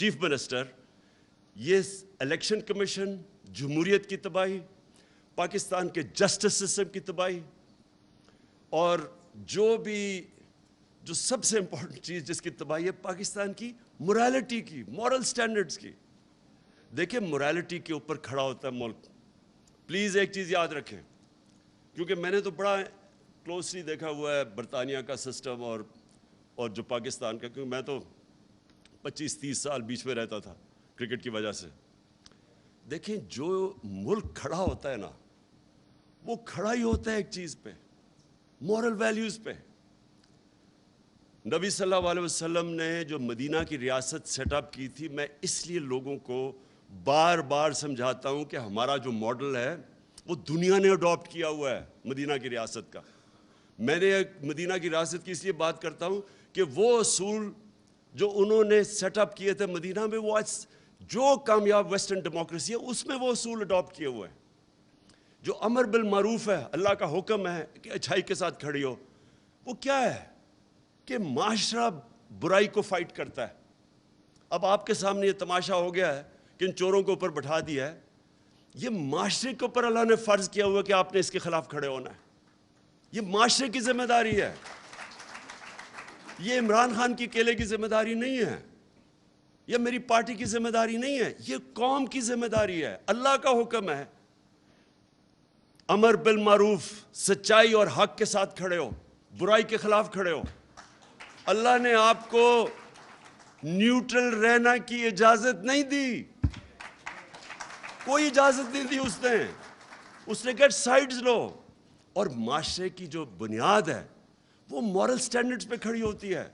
Chief minister, یہ election commission, جمہوریت کی تباہی، پاکستان کے جسٹس سسٹم کی تباہی، اور جو سب سے امپورٹنٹ چیز جس کی تباہی ہے پاکستان کی مورالٹی کی، مورل سٹینڈرڈز کی. دیکھیں مورالٹی کے اوپر کھڑا ہوتا ہے ملک. پلیز ایک چیز یاد رکھیں، کیونکہ میں نے تو بڑا کلوزلی دیکھا ہوا ہے برطانیہ کا سسٹم اور جو پاکستان کا، کیونکہ میں تو 25-30 سال بیچ میں رہتا تھا کرکٹ کی وجہ سے. دیکھیں جو ملک کھڑا ہوتا ہے نا، وہ کھڑا ہی ہوتا ہے ایک چیز پہ، مورل ویلیوز پہ. نبی صلی اللہ علیہ وسلم نے جو مدینہ کی ریاست سیٹ اپ کی تھی، میں اس لیے لوگوں کو بار بار سمجھاتا ہوں کہ ہمارا جو ماڈل ہے وہ دنیا نے اڈاپٹ کیا ہوا ہے مدینہ کی ریاست کا. میں نے مدینہ کی ریاست کی اس لیے بات کرتا ہوں کہ وہ اصول جو انہوں نے سیٹ اپ کیے تھے مدینہ میں، وہ جو کامیاب ویسٹرن ڈیموکریسی ہے اس میں وہ اصول اڈاپٹ کیے ہوئے ہیں. جو امر بالمعروف ہے، اللہ کا حکم ہے کہ اچھائی کے ساتھ کھڑی ہو، وہ کیا ہے کہ معاشرہ برائی کو فائٹ کرتا ہے. اب آپ کے سامنے یہ تماشا ہو گیا ہے کہ ان چوروں کو اوپر بٹھا دیا ہے. یہ معاشرے کے اوپر اللہ نے فرض کیا ہوا کہ آپ نے اس کے خلاف کھڑے ہونا ہے. یہ معاشرے کی ذمہ داری ہے، یہ عمران خان کی اکیلے کی ذمہ داری نہیں ہے، یہ میری پارٹی کی ذمہ داری نہیں ہے، یہ قوم کی ذمہ داری ہے. اللہ کا حکم ہے امر بالمعروف، سچائی اور حق کے ساتھ کھڑے ہو، برائی کے خلاف کھڑے ہو. اللہ نے آپ کو نیوٹرل رہنا کی اجازت نہیں دی، کوئی اجازت نہیں دی اس نے کہا سائیڈز لو. اور معاشرے کی جو بنیاد ہے وہ مورل سٹینڈرڈز پہ کھڑی ہوتی ہے.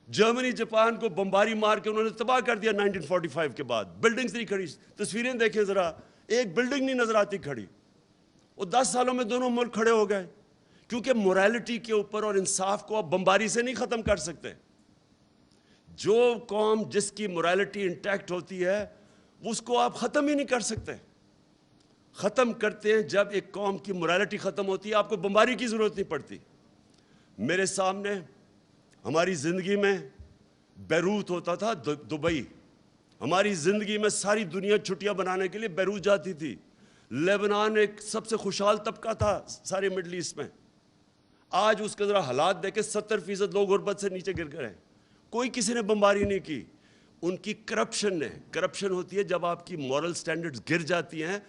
جرمنی جاپان کو بمباری مار کے انہوں نے تباہ کر دیا 1945 کے بعد. بلڈنگز نہیں کھڑی، تصویریں دیکھیں ذرا، ایک بلڈنگ نہیں نظر آتی کھڑی. وہ 10 سالوں میں دونوں ملک کھڑے ہو گئے، کیونکہ مورالٹی کے اوپر اور انصاف کو آپ بمباری سے نہیں ختم کر سکتے. جو قوم جس کی مورالٹی انٹیکٹ ہوتی ہے اس کو آپ ختم ہی نہیں کر سکتے. ختم کرتے ہیں جب ایک قوم کی مورالٹی ختم ہوتی ہے، آپ کو بمباری کی ضرورت نہیں پڑتی. میرے سامنے ہماری زندگی میں بیروت ہوتا تھا، دبئی. ہماری زندگی میں ساری دنیا چھٹیاں بنانے کے لیے بیروت جاتی تھی. لیبنان ایک سب سے خوشحال طبقہ تھا سارے مڈل ایسٹ میں. آج اس کے ذرا حالات دیکھیں، 70% لوگ غربت سے نیچے گر گئے. کوئی کسی نے بمباری نہیں کی. ان کی کرپشن ہوتی ہے جب آپ کی مورل سٹینڈرڈز گر جاتی ہیں،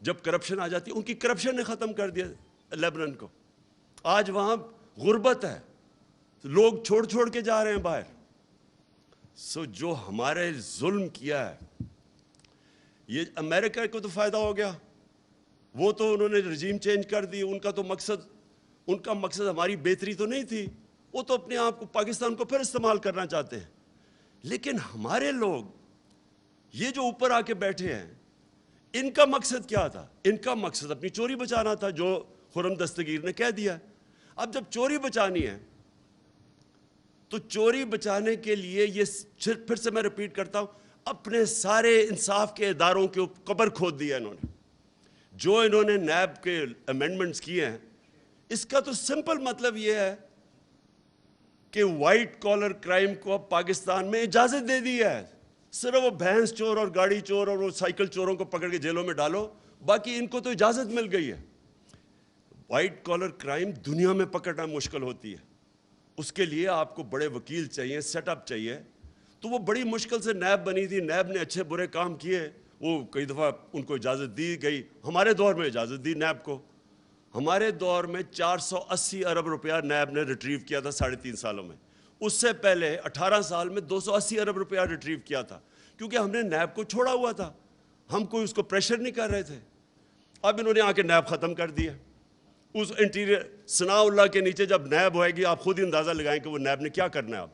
جب کرپشن آ جاتی ہے. ان کی کرپشن نے ختم کر دیا لیبنان کو. آج وہاں غربت ہے، لوگ چھوڑ کے جا رہے ہیں باہر. جو ہمارے ظلم کیا ہے، یہ امریکہ کو تو فائدہ ہو گیا، وہ تو انہوں نے رجیم چینج کر دی. ان کا مقصد ہماری بہتری تو نہیں تھی، وہ تو اپنے آپ کو پاکستان کو پھر استعمال کرنا چاہتے ہیں. لیکن ہمارے لوگ یہ جو اوپر آ کے بیٹھے ہیں، ان کا مقصد کیا تھا؟ ان کا مقصد اپنی چوری بچانا تھا، جو خرم دستگیر نے کہہ دیا. اب جب چوری بچانی ہے تو چوری بچانے کے لیے یہ پھر سے میں ریپیٹ کرتا ہوں، اپنے سارے انصاف کے اداروں کے قبر کھود دیا انہوں نے. جو انہوں نے نیب کے امینڈمنٹس کیے ہیں، اس کا تو سمپل مطلب یہ ہے کہ وائٹ کالر کرائم کو اب پاکستان میں اجازت دے دی ہے. صرف وہ بھینس چور اور گاڑی چور اور وہ سائیکل چوروں کو پکڑ کے جیلوں میں ڈالو، باقی ان کو تو اجازت مل گئی ہے. وائٹ کالر کرائم دنیا میں پکڑنا مشکل ہوتی ہے. اس کے لیے آپ کو بڑے وکیل چاہیے، سیٹ اپ چاہیے. تو وہ بڑی مشکل سے نیب بنی تھی، نیب نے اچھے برے کام کیے، وہ کئی دفعہ ان کو اجازت دی گئی. ہمارے دور میں اجازت دی نیب کو. ہمارے دور میں 480 ارب روپیہ نیب نے ریٹریو کیا تھا 3.5 سالوں میں. اس سے پہلے 18 سال میں 280 ارب روپیہ ریٹریو کیا تھا، کیونکہ ہم نے نیب کو چھوڑا ہوا تھا، ہم کوئی اس کو پریشر نہیں کر رہے تھے. اب انہوں نے آ کے نیب ختم کر دیا. اس انٹیریئر ثناء اللہ کے نیچے جب نیب ہوئے گی، آپ خود ہی اندازہ لگائیں کہ وہ نیب نے کیا کرنا ہے. اب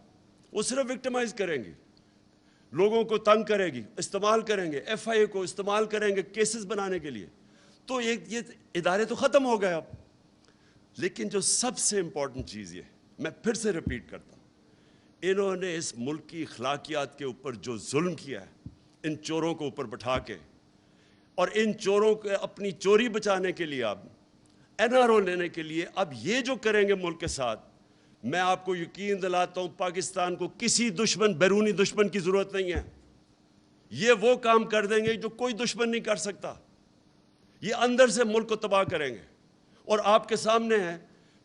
وہ صرف وکٹمائز کریں گے، لوگوں کو تنگ کرے گی، استعمال کریں گے، ایف آئی اے کو استعمال کریں گے کیسز بنانے کے لیے. تو یہ ادارے تو ختم ہو گئے اب. لیکن جو سب سے امپورٹنٹ چیز یہ، میں پھر سے ریپیٹ کرتا ہوں، انہوں نے اس ملک کی اخلاقیات کے اوپر جو ظلم کیا ہے، ان چوروں کو اوپر بٹھا کے، اور ان چوروں کو اپنی چوری بچانے کے لیے، اب این آر او لینے کے لیے، اب یہ جو کریں گے ملک کے ساتھ، میں آپ کو یقین دلاتا ہوں پاکستان کو کسی بیرونی دشمن کی ضرورت نہیں ہے. یہ وہ کام کر دیں گے جو کوئی دشمن نہیں کر سکتا. یہ اندر سے ملک کو تباہ کریں گے. اور آپ کے سامنے ہے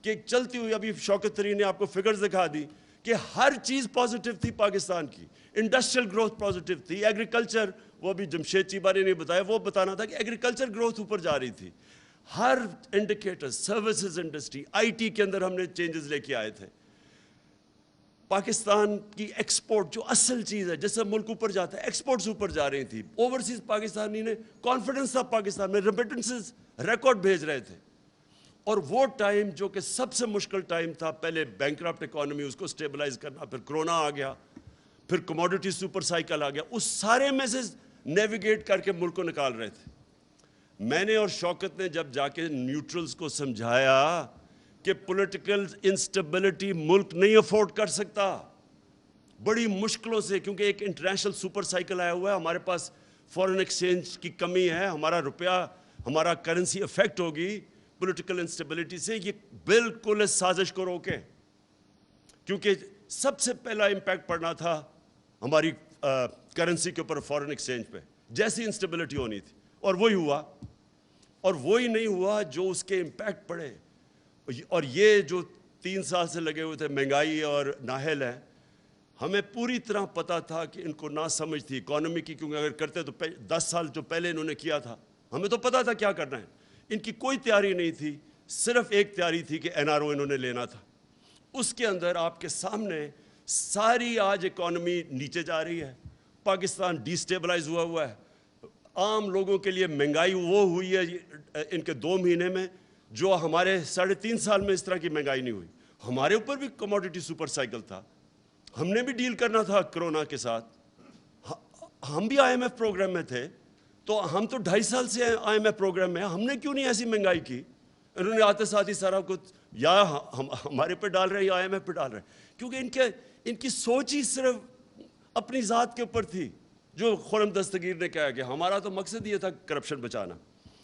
کہ ایک چلتی ہوئی, ابھی شوکت ترین نے آپ کو فگرز دکھا دی کہ ہر چیز پازیٹیو تھی پاکستان کی. انڈسٹریل گروتھ پازیٹیو تھی, ایگریکلچر, وہ بھی جمشید چیبہ نے نہیں بتایا, وہ بتانا تھا کہ ایگریکلچر گروتھ اوپر جا رہی تھی. ہر indicator, services industry, IT کے اندر ہم نے چینجز لے کے آئے تھے. پاکستان کی ایکسپورٹ جو اصل چیز ہے جس سے ملک اوپر جاتا ہے, ایکسپورٹس اوپر جا رہی تھی. اوورسیز پاکستانی نے کانفیڈنس تھا پاکستان میں, ریمیٹنسز ریکارڈ بھیج رہے تھے. اور وہ ٹائم جو کہ سب سے مشکل ٹائم تھا, پہلے بینکرپٹ اکانومی, اس کو سٹیبلائز کرنا, پھر کرونا آ گیا, پھر کموڈیٹی سپر سائیکل آ گیا, اس سارے میں سے نیویگیٹ کر کے ملک کو نکال رہے تھے. میں نے اور شوکت نے جب جا کے نیوٹرلز کو سمجھایا کہ پولیٹیکل انسٹیبلٹی ملک نہیں افورڈ کر سکتا, بڑی مشکلوں سے, کیونکہ ایک انٹرنیشنل سپر سائیکل آیا ہوا ہے, ہمارے پاس فورن ایکسچینج کی کمی ہے, ہمارا روپیہ, ہمارا کرنسی افیکٹ ہوگی پولیٹیکل انسٹیبلٹی سے. یہ بالکل اس سازش کو روکیں, کیونکہ سب سے پہلا امپیکٹ پڑنا تھا ہماری کرنسی کے اوپر, فورن ایکسچینج پہ, جیسی انسٹیبلٹی ہونی تھی. اور وہی ہوا, اور وہی نہیں ہوا جو اس کے امپیکٹ پڑے. اور یہ جو 3 سال سے لگے ہوئے تھے, مہنگائی اور نااہل ہیں, ہمیں پوری طرح پتا تھا کہ ان کو نہ سمجھ تھی اکانومی کی, کیونکہ اگر کرتے تو 10 سال جو پہلے انہوں نے کیا تھا, ہمیں تو پتا تھا کیا کرنا ہے. ان کی کوئی تیاری نہیں تھی, صرف ایک تیاری تھی کہ این آر او انہوں نے لینا تھا. اس کے اندر آپ کے سامنے ساری آج اکانومی نیچے جا رہی ہے, پاکستان ڈی سٹیبلائز ہوا ہے. عام لوگوں کے لیے مہنگائی وہ ہوئی ہے ان کے 2 مہینے میں جو ہمارے 3.5 سال میں اس طرح کی مہنگائی نہیں ہوئی. ہمارے اوپر بھی کموڈیٹی سپر سائیکل تھا, ہم نے بھی ڈیل کرنا تھا کرونا کے ساتھ, ہم بھی آئی ایم ایف پروگرام میں تھے, تو ہم تو 2.5 سال سے آئی ایم ایف پروگرام میں ہیں, ہم نے کیوں نہیں ایسی مہنگائی کی. انہوں نے آتے ساتھ ہی سارا کچھ یا ہمارے پہ ڈال رہے ہیں یا آئی ایم ایف پہ ڈال رہے ہیں, کیونکہ ان کی سوچ ہی صرف اپنی ذات کے اوپر تھی. جو خرم دستگیر نے کہا کہ ہمارا تو مقصد یہ تھا کرپشن بچانا.